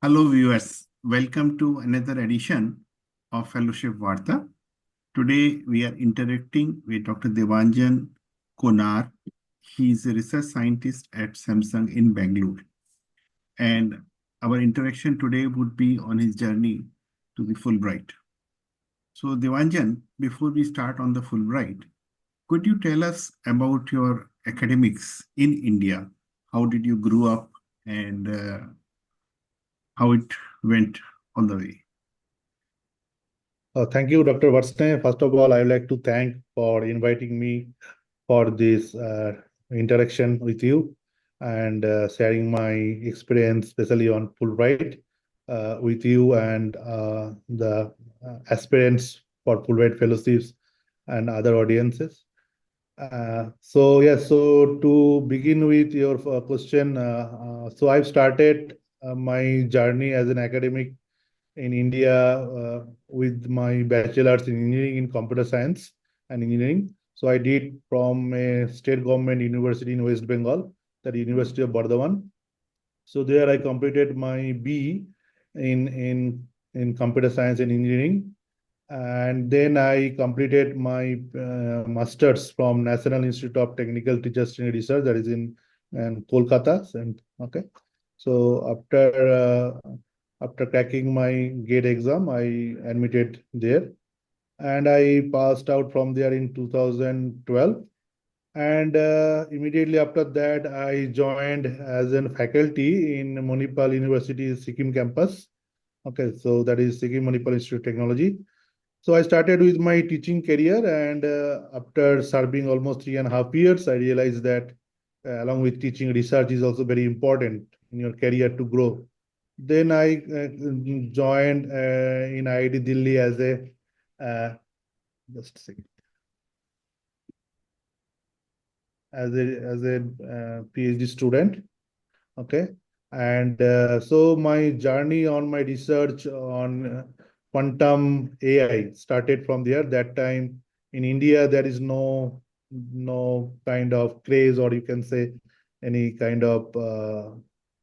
Hello, viewers. Welcome to another edition of Fellowship Varta. Today, we are interacting with Dr. Debanjan Konar. He is a research scientist at Samsung in Bangalore. And our interaction today would be on his journey to the Fulbright. So, Debanjan, before we start on the Fulbright, could you tell us about your academics in India? How did you grow up and how it went on the way? Thank you, Dr. Varshney. First of all, I would like to thank for inviting me for this interaction with you and sharing my experience, especially on Fulbright, with you and the aspirants for Fulbright fellowships and other audiences. So to begin with your question, so I've started my journey as an academic in India with my bachelor's in engineering in computer science and engineering. So I did from a state government university in West Bengal, that University of Burdwan. So there I completed my BE in computer science and engineering, and then I completed my master's from National Institute of Technical Teachers Training Research, that is in Kolkata. And okay, so after cracking my GATE exam, I admitted there, and I passed out from there in 2012. And immediately after that, I joined as a faculty in Manipal University Sikkim campus. Okay, so that is Sikkim Manipal Institute of Technology. So I started with my teaching career, and after serving almost 3.5 years, I realized that along with teaching, research is also very important in your career to grow. Then I joined in IIT Delhi as a uh, just a second, as a PhD student. Okay, and so my journey on my research on quantum AI started from there. That time in India, there is no kind of craze, or you can say any kind of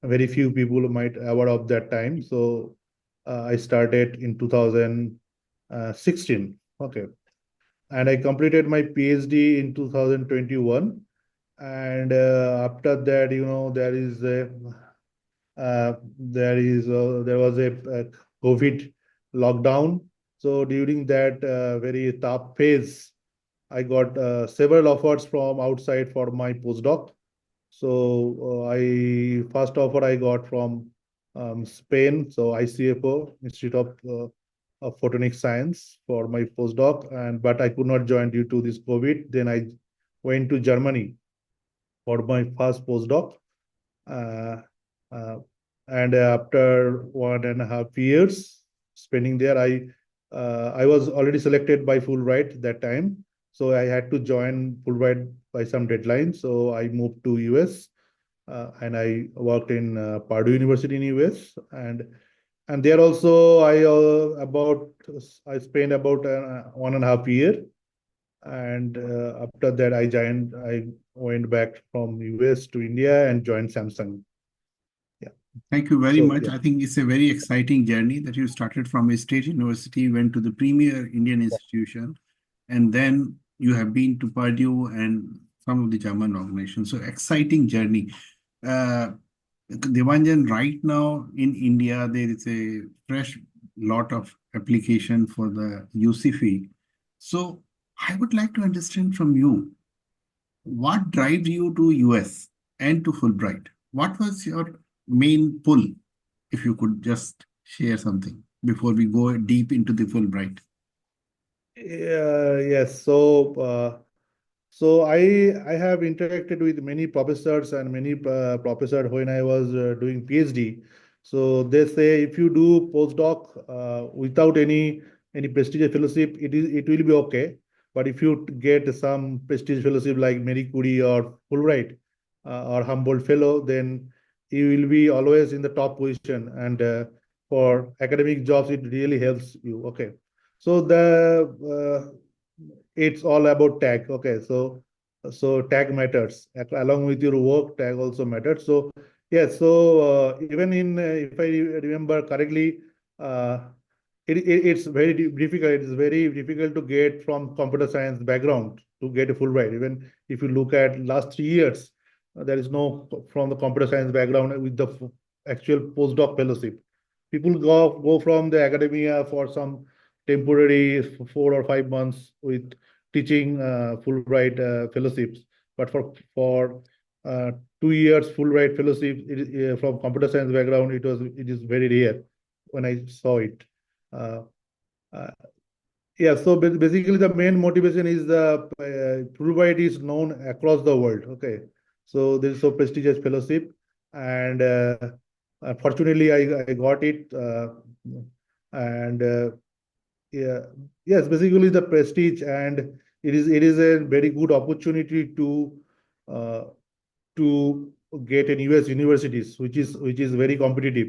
very few people might aware of that time. So I started in 2016. Okay, and I completed my PhD in 2021. And after that, there was a COVID lockdown. So during that very tough phase, I got several offers from outside for my postdoc. So I first offer I got from Spain, so ICFO, Institute of Photonic Science, for my postdoc, and but I could not join due to this COVID. Then I went to Germany for my first postdoc. Uh, uh, and after 1.5 years spending there, I was already selected by Fulbright that time, so I had to join Fulbright by some deadline. So I moved to US, and I worked in Purdue University in US, and there also I spent about 1.5 year, and after that I went back from US to India and joined Samsung. Yeah. Thank you very So much. yeah. I think it's a very exciting journey that you started from a state university, went to the premier Indian institution, and then you have been to Purdue and some of the German organizations. So exciting journey. Uh, Devanjan, right now in India, there is a fresh lot of application for the UC fee. So I would like to understand from you, what drives you to US and to Fulbright? What was your main pull? If you could just share something before we go deep into the Fulbright. Yes. So I have interacted with many professors and many professors when I was doing PhD. So they say if you do postdoc without any prestigious fellowship, it will be okay. But if you get some prestigious fellowship like Marie Curie or Fulbright or Humboldt Fellow, then you will be always in the top position. And for academic jobs, it really helps you. Okay. So it's all about tag. Okay, so tag matters along with your work. Tag also matters. So Yes, so even in, if I remember correctly, uh, it's very difficult. It's very difficult to get from computer science background to get a Fulbright. Even if you look at last 3 years, there is no from the computer science background with the actual postdoc fellowship. People go from the academia for some temporary 4 or 5 months with teaching Fulbright fellowships, but for uh, 2 years Fulbright fellowship from computer science background, it is very rare when I saw it. Uh, uh, yeah, so basically the main motivation is the Fulbright is known across the world. Okay, so this is so prestigious fellowship, and fortunately I got it, and yeah, yes, basically the prestige, and it is a very good opportunity uh, to get in US universities, which is very competitive.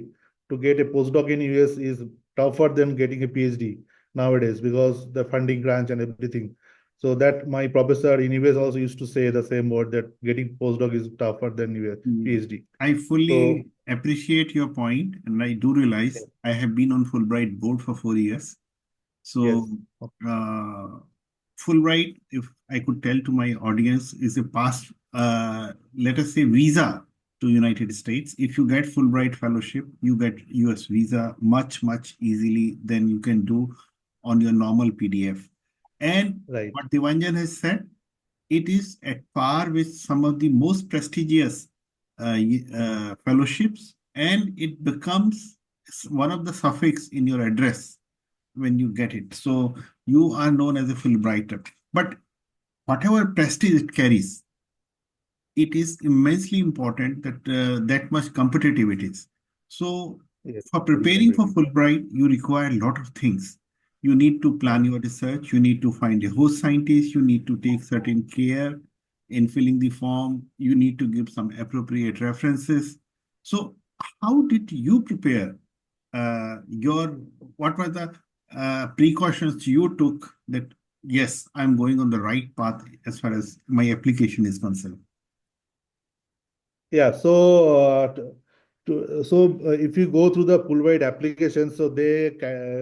To get a postdoc in US is tougher than getting a PhD nowadays because the funding crunch and everything. So that my professor in US also used to say the same word that getting postdoc is tougher than US Mm. PhD. I So fully appreciate your point, and I do realize I have been on Fulbright board for 4 years. So, yes, uh, Fulbright, if I could tell to my audience, is a past, let us say, visa to United States. If you get Fulbright fellowship, you get US visa much easily than you can do on your normal PDF. And right. what Devanjan has said, it is at par with some of the most prestigious fellowships, and it becomes one of the suffix in your address when you get it. So you are known as a Fulbrighter. But whatever prestige it carries, it is immensely important that that much competitive it is. So Yes, for very preparing for competitive. Fulbright, you require a lot of things. You need to plan Right. your research. You need to find a host scientist. You need to take certain care in filling the form. You need to give some appropriate references. So how did you prepare your, what were the precautions you took that, yes, I'm going on the right path as far as my application is concerned? Yeah, so if you go through the Fulbright application, so they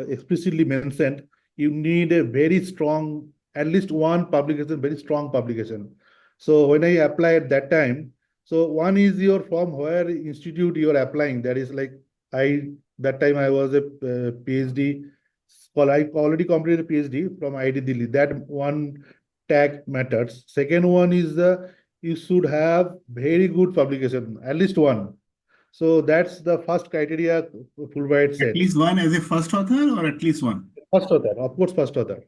explicitly mentioned you need a very strong, at least one publication, very strong publication. So when I applied that time, so one is your from where institute you are applying. That is like I that time I was a PhD scholar. I already completed a PhD from IIT Delhi. That one tag matters. Second one is the you should have very good publication, at least one. So that's the first criteria Fulbright At said. least one as a first author or at least one? First author, of course, first author.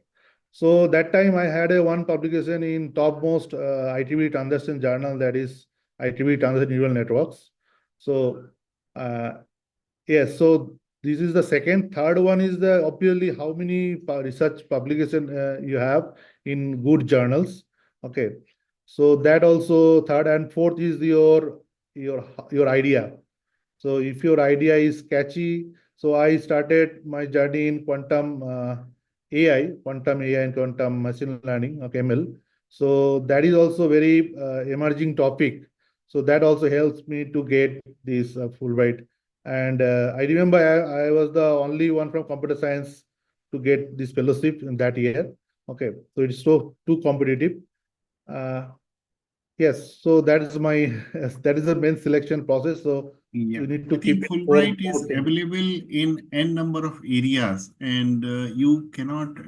So that time I had a one publication in topmost ITV transaction journal, that is ITV Transaction Neural Networks. So uh, yes, so this is the second. Third one is the obviously how many research publication you have in good journals. Okay, so that also third, and fourth is your idea. So if your idea is catchy, so I started my journey in quantum AI and quantum machine learning, okay, ML. So that is also very emerging topic. So that also helps me to get this Fulbright. And I remember I was the only one from computer science to get this fellowship in that year. Okay, so it's so too competitive. Uh, yes, so that is my that is the main selection process. So Yeah, you need I to keep think it four Fulbright is four things. available in n number of areas, and you cannot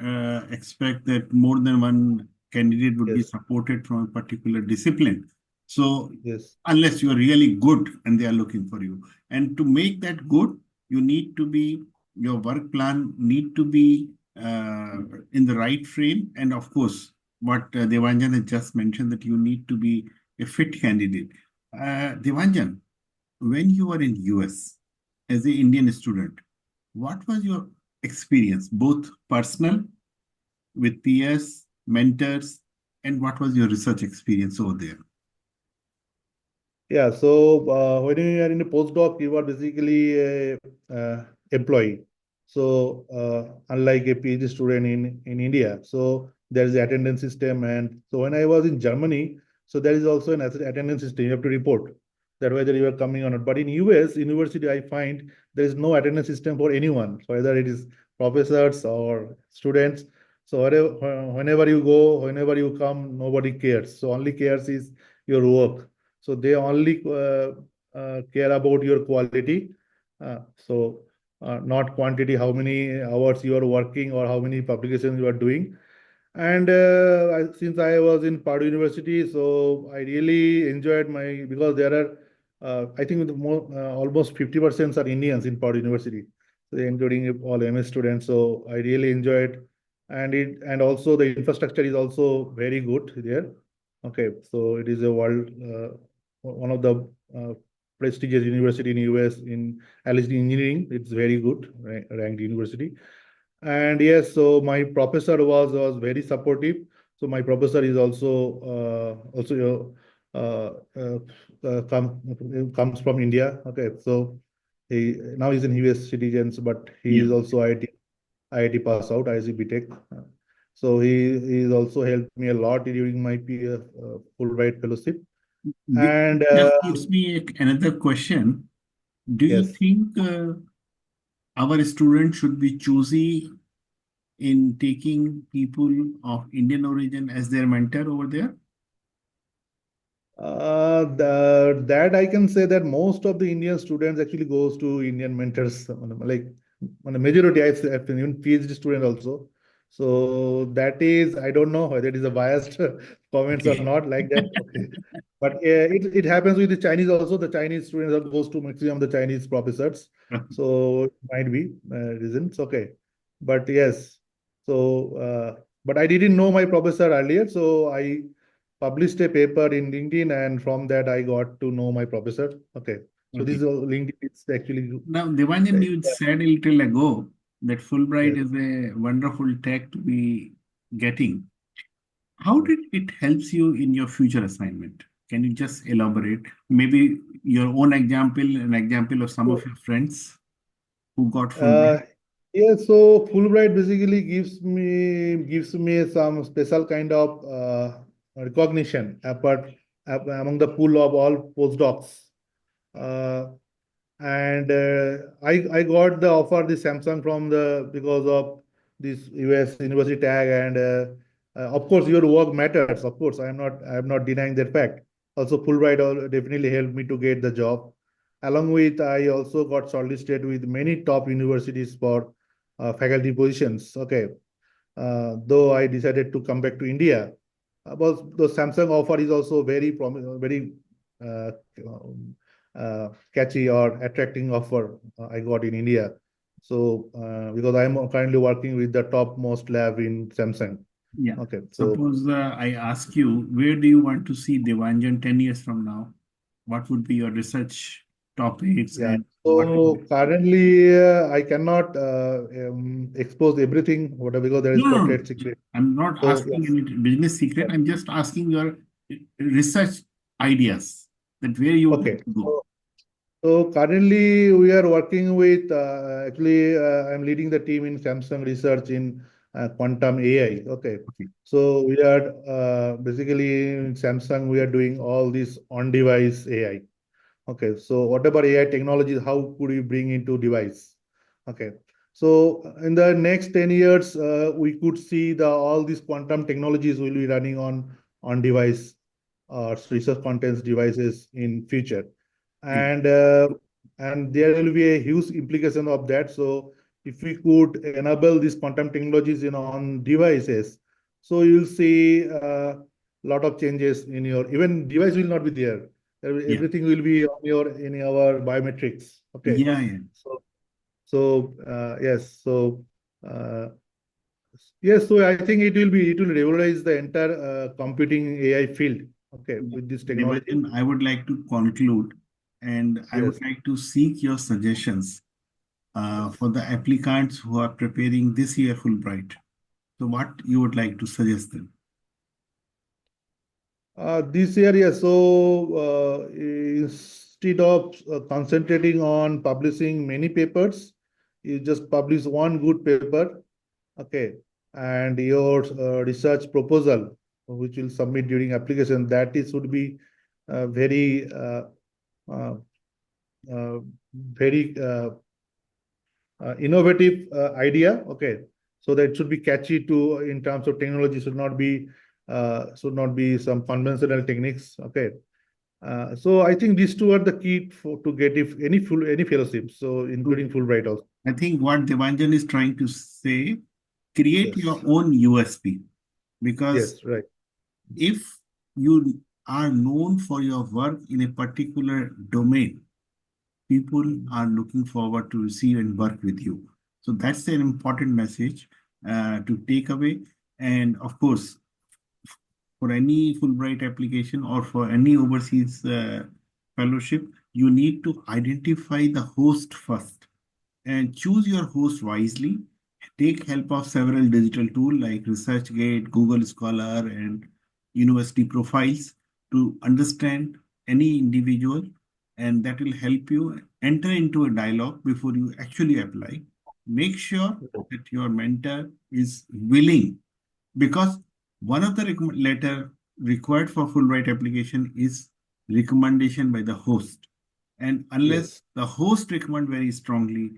expect that more than one candidate would be Yes, supported from a particular discipline. So, yes, unless you are really good and they are looking for you, and to make that good, you need to be, your work plan need to be in the right frame, and of course, what Devanjan has just mentioned, that you need to be a fit candidate. Devanjan, when you were in US as an Indian student, what was your experience, both personal with peers, mentors, and what was your research experience over there? yeah. So when you are in a postdoc, you are basically a employee. So unlike a PhD student in India, so there is an attendance system, and so when I was in Germany, so there is also an attendance system. You have to report. that whether you are coming or not. But in US university, I find there is no attendance system for anyone, so whether it is professors or students. So whenever you go, whenever you come, nobody cares. So only cares is your work. So they only care about your quality. Not quantity, how many hours you are working or how many publications you are doing. And since I was in Purdue University, so I really enjoyed because there are, I think almost 50% are Indians in Purdue University, so including all MS students. So I really enjoyed, and also the infrastructure is also very good there. Okay, so it is a one of the prestigious university in US in at least in engineering. It's very good ranked university. And yes, so my professor was very supportive. So my professor is comes from India. Okay, so he now he's in US citizens, but he Yeah. is also IIT pass out, IIT BTech. So he's also helped me a lot during my Fulbright Fellowship. This And just gives me another question. Do you yes. think our students should be choosy in taking people of Indian origin as their mentor over there? That I can say that most of the Indian students actually goes to Indian mentors, like on the majority, I've seen even PhD student also. So that is, I don't know whether it is a biased comments or Okay. not like that. Okay. But it happens with the Chinese also. The Chinese students are goes to maximum the Chinese professors. So it might be reasons. Okay. But yes. So, but I didn't know my professor earlier. So I published a paper in LinkedIn, and from that I got to know my professor. Okay, so this Okay. is LinkedIn. It's actually Now, Debanjan, you said a little ago that Fulbright yes. is a wonderful tech to be getting. How did it helps you in your future assignment? Can you just elaborate? Maybe your own example, an example of some of So, your friends who got uh, Fulbright. yeah, so Fulbright basically gives me some special kind of recognition apart among the pool of all postdocs. Uh, and I got the offer the Samsung from the because of this US university tag, and of course your work matters. Of course, I am not denying that fact. Also, Fulbright definitely helped me to get the job. Along with, I also got shortlisted with many top universities for faculty positions. Okay, though I decided to come back to India. But the Samsung offer is also very uh, um, catchy or attracting offer I got in India. So because I am currently working with the topmost lab in Samsung. Yeah. Okay, so Suppose I ask you, where do you want to see Devanjan 10 years from now? What would be your research topics yeah. and what would So be... currently I cannot expose everything, whatever, because there is No, no, no. trade secret. I'm not So asking yes. any business secret. I'm just asking your research ideas that where you would like Okay. to go. So currently we are working with actually I'm leading the team in Samsung research in quantum AI. Okay. Okay. So we are basically in Samsung we are doing all this on-device AI. Okay. So whatever AI technologies, how could we bring into device? Okay. So in the next 10 years, we could see all these quantum technologies will be running on device research contents devices in future, Yeah. and there will be a huge implication of that. So if we could enable these quantum technologies on devices, so you'll see a lot of changes in your even device will not be there. Yeah. Everything will be on your in our biometrics. Okay. Yeah. Yeah. So yes, so uh, yes, so I think it will revolutionize the entire computing AI field. Okay, Yeah. with this technology. Debanjan, I would like to conclude and I would Yes, like to seek your suggestions yes. for the applicants who are preparing this year Fulbright. So what you would like to suggest them? This year, yes. So instead of concentrating on publishing many papers, you just publish one good paper. Okay, and your research proposal, which will submit during application, that is should be very uh, very innovative idea. Okay, so that should be catchy to in terms of technology. Should not be some conventional techniques. Okay, so I think these two are the key to get if any fellowship. So including Fulbright also. I think what Debanjan is trying to say, create your Yes. own USP, because Yes. Right. if you are known for your work in a particular domain, people are looking forward to receive and work with you. So that's an important message to take away. And of course, for any Fulbright application or for any overseas fellowship, you need to identify the host first and choose your host wisely. Take help of several digital tools like ResearchGate, Google Scholar, and university profiles to understand any individual, and that will help you enter into a dialogue before you actually apply. Make sure that your mentor is willing, because one of the letter required for Fulbright application is recommendation by the host. And unless Yes. the host recommend very strongly,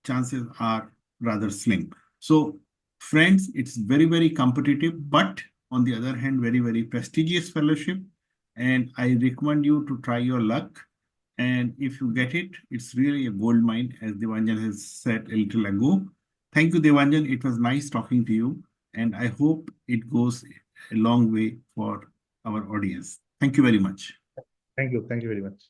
chances are rather slim. So, friends, it's very, very competitive, but on the other hand, very, very prestigious fellowship. And I recommend you to try your luck. And if you get it, it's really a gold mine, as Devanjan has said a little ago. Thank you, Devanjan. It was nice talking to you. And I hope it goes a long way for our audience. Thank you very much. Thank you. Thank you very much.